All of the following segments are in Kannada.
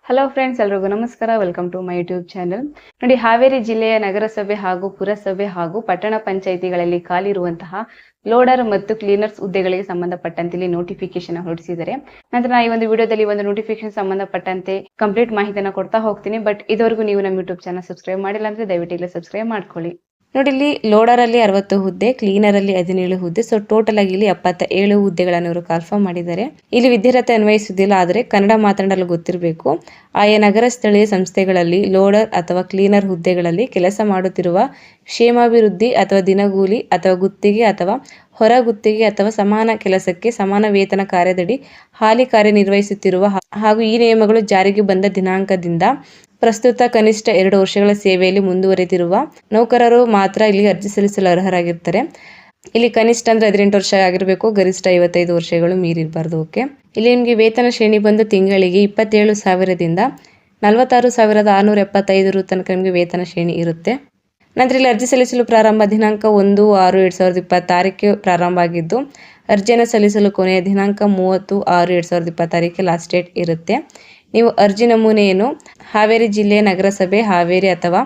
ಹಲೋ ಫ್ರೆಂಡ್ಸ್, ಎಲ್ರಿಗೂ ನಮಸ್ಕಾರ. Welcome to my YouTube channel. ನೋಡಿ, ಹಾವೇರಿ ಜಿಲ್ಲೆಯ ನಗರಸಭೆ ಹಾಗೂ ಪುರಸಭೆ ಹಾಗೂ ಪಟ್ಟಣ ಪಂಚಾಯಿತಿಗಳಲ್ಲಿ ಖಾಲಿರುವಂತಹ ಲೋಡರ್ ಮತ್ತು ಕ್ಲೀನರ್ಸ್ ಹುದ್ದೆಗಳಿಗೆ ಸಂಬಂಧಪಟ್ಟಂತೆ ಇಲ್ಲಿ ನೋಟಿಫಿಕೇಶನ್ ಹೊರಡಿಸಿದ್ದಾರೆ. ನಂತರ ಈ ಒಂದು ವಿಡಿಯೋದಲ್ಲಿ ಒಂದು ನೋಟಿಫಿಕೇಶನ್ ಸಂಬಂಧಪಟ್ಟಂತೆ ಕಂಪ್ಲೀಟ್ ಮಾಹಿತಿಯನ್ನು ಕೊಡ್ತಾ ಹೋಗ್ತೀನಿ. ಬಟ್ ಇದುವರೆಗೂ ನೀವು ನಮ್ಮ ಯೂಟ್ಯೂಬ್ ಚಾನಲ್ ಸಬ್ಸ್ಕ್ರೈಬ್ ಮಾಡಿಲ್ಲ ಅಂದ್ರೆ ದಯವಿಟ್ಟು ಇಲ್ಲಿ ಸಬ್ಸ್ಕ್ರೈಬ್ ಮಾಡ್ಕೊಳ್ಳಿ. ನೋಡಿ, ಇಲ್ಲಿ ಲೋಡರ್ ಅಲ್ಲಿ 60 ಹುದ್ದೆ, ಕ್ಲೀನರ್ ಅಲ್ಲಿ 17 ಹುದ್ದೆ. ಸೊ ಟೋಟಲ್ ಆಗಿ ಇಲ್ಲಿ 77 ಹುದ್ದೆಗಳನ್ನು ಇವರು ಕನ್ಫರ್ಮ್ ಮಾಡಿದ್ದಾರೆ. ಇಲ್ಲಿ ವಿದ್ಯಾರ್ಹತೆ ಅನ್ವಯಿಸುವುದಿಲ್ಲ, ಆದರೆ ಕನ್ನಡ ಮಾತನಾಡಲು ಗೊತ್ತಿರಬೇಕು. ಆಯಾ ನಗರ ಸ್ಥಳೀಯ ಸಂಸ್ಥೆಗಳಲ್ಲಿ ಲೋಡರ್ ಅಥವಾ ಕ್ಲೀನರ್ ಹುದ್ದೆಗಳಲ್ಲಿ ಕೆಲಸ ಮಾಡುತ್ತಿರುವ ಕ್ಷೇಮಾಭಿವೃದ್ಧಿ ಅಥವಾ ದಿನಗೂಲಿ ಅಥವಾ ಗುತ್ತಿಗೆ ಅಥವಾ ಹೊರ ಗುತ್ತಿಗೆ ಅಥವಾ ಸಮಾನ ಕೆಲಸಕ್ಕೆ ಸಮಾನ ವೇತನ ಕಾರ್ಯದಡಿ ಹಾಲಿ ಕಾರ್ಯನಿರ್ವಹಿಸುತ್ತಿರುವ ಹಾಗೂ ಈ ನಿಯಮಗಳು ಜಾರಿಗೆ ಬಂದ ದಿನಾಂಕದಿಂದ ಪ್ರಸ್ತುತ ಕನಿಷ್ಠ 2 ವರ್ಷಗಳ ಸೇವೆಯಲ್ಲಿ ಮುಂದುವರೆದಿರುವ ನೌಕರರು ಮಾತ್ರ ಇಲ್ಲಿ ಅರ್ಜಿ ಸಲ್ಲಿಸಲು ಅರ್ಹರಾಗಿರ್ತಾರೆ. ಇಲ್ಲಿ ಕನಿಷ್ಠ ಅಂದ್ರೆ 18 ವರ್ಷ ಆಗಿರಬೇಕು, ಗರಿಷ್ಠ 55 ವರ್ಷಗಳು ಮೀರಿರಬಾರ್ದು. ಓಕೆ, ಇಲ್ಲಿ ನಿಮಗೆ ವೇತನ ಶ್ರೇಣಿ ಬಂದು ತಿಂಗಳಿಗೆ 27,000ದಿಂದ 46,675 ತನಕ ನಿಮಗೆ ವೇತನ ಶ್ರೇಣಿ ಇರುತ್ತೆ. ನಂತರ ಇಲ್ಲಿ ಅರ್ಜಿ ಸಲ್ಲಿಸಲು ಪ್ರಾರಂಭ ದಿನಾಂಕ 1/6/2026 ಪ್ರಾರಂಭ ಆಗಿದ್ದು, ಅರ್ಜಿಯನ್ನು ಸಲ್ಲಿಸಲು ಕೊನೆಯ ದಿನಾಂಕ 30/6/2026 ಲಾಸ್ಟ್ ಡೇಟ್ ಇರುತ್ತೆ. ನೀವು ಅರ್ಜಿ ನಮೂನೆಯನ್ನು ಹಾವೇರಿ ಜಿಲ್ಲೆಯ ನಗರಸಭೆ ಹಾವೇರಿ ಅಥವಾ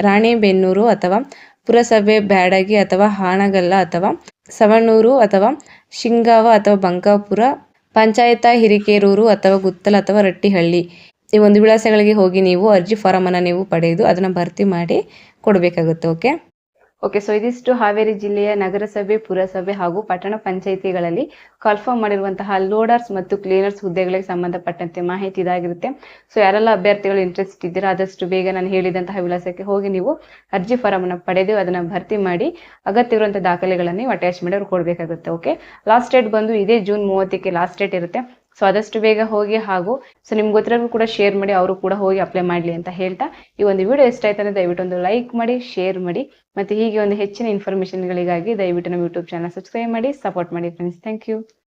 ರಾಣೆಬೆನ್ನೂರು ಅಥವಾ ಪುರಸಭೆ ಬ್ಯಾಡಗಿ ಅಥವಾ ಹಾನಗಲ್ಲ ಅಥವಾ ಸವಣೂರು ಅಥವಾ ಶಿಂಗಾವ ಅಥವಾ ಬಂಕಾಪುರ ಪಂಚಾಯತ ಹಿರಿಕೇರೂರು ಅಥವಾ ಗುತ್ತಲ ಅಥವಾ ರಟ್ಟಿಹಳ್ಳಿ ಈ ಒಂದು ವಿಳಾಸಗಳಿಗೆ ಹೋಗಿ ನೀವು ಅರ್ಜಿ ಫಾರಮ್ ಅನ್ನು ನೀವು ಪಡೆದು ಅದನ್ನು ಭರ್ತಿ ಮಾಡಿ ಕೊಡಬೇಕಾಗುತ್ತೆ. ಓಕೆ, ಸೊ ಇದಿಷ್ಟು ಹಾವೇರಿ ಜಿಲ್ಲೆಯ ನಗರಸಭೆ, ಪುರಸಭೆ ಹಾಗೂ ಪಟ್ಟಣ ಪಂಚಾಯಿತಿಗಳಲ್ಲಿ ಕನ್ಫರ್ಮ್ ಮಾಡಿರುವಂತಹ ಲೋಡರ್ಸ್ ಮತ್ತು ಕ್ಲೀನರ್ಸ್ ಹುದ್ದೆಗಳಿಗೆ ಸಂಬಂಧಪಟ್ಟಂತೆ ಮಾಹಿತಿ ಇದಾಗಿರುತ್ತೆ. ಸೊ ಯಾರೆಲ್ಲ ಅಭ್ಯರ್ಥಿಗಳು ಇಂಟ್ರೆಸ್ಟ್ ಇದ್ದೀರಾ, ಆದಷ್ಟು ಬೇಗ ನಾನು ಹೇಳಿದಂತಹ ವಿಳಾಸಕ್ಕೆ ಹೋಗಿ ನೀವು ಅರ್ಜಿ ಫಾರಮ್ ಅನ್ನು ಪಡೆದು ಅದನ್ನು ಭರ್ತಿ ಮಾಡಿ ಅಗತ್ಯವಿರುವಂತಹ ದಾಖಲೆಗಳನ್ನು ನೀವು ಅಟ್ಯಾಚ್ ಮಾಡಿ ಅವ್ರು ಕೊಡಬೇಕಾಗುತ್ತೆ. ಓಕೆ, ಲಾಸ್ಟ್ ಡೇಟ್ ಬಂದು ಇದೇ ಜೂನ್ 30ಕ್ಕೆ ಲಾಸ್ಟ್ ಡೇಟ್ ಇರುತ್ತೆ. ಸೊ ಆದಷ್ಟು ಬೇಗ ಹೋಗಿ ಹಾಗೂ ಸೊ ನಿಮ್ಗೆ ಗೊತ್ತಿರೋರು ಕೂಡ ಶೇರ್ ಮಾಡಿ, ಅವರು ಕೂಡ ಹೋಗಿ ಅಪ್ಲೈ ಮಾಡಲಿ ಅಂತ ಹೇಳ್ತಾ ಈ ಒಂದು ವಿಡಿಯೋ ಇಷ್ಟ ಆಯ್ತು ಅಂದ್ರೆ ದಯವಿಟ್ಟು ಒಂದು ಲೈಕ್ ಮಾಡಿ, ಶೇರ್ ಮಾಡಿ. ಮತ್ತೆ ಹೀಗೆ ಒಂದು ಹೆಚ್ಚಿನ ಇನ್ಫಾರ್ಮೇಷನ್ಗಳಿಗಾಗಿ ದಯವಿಟ್ಟು ನಮ್ಮ ಯೂಟ್ಯೂಬ್ ಚಾನಲ್ ಸಬ್ಸ್ಕ್ರೈಬ್ ಮಾಡಿ, ಸಪೋರ್ಟ್ ಮಾಡಿ ಫ್ರೆಂಡ್ಸ್. Thank you.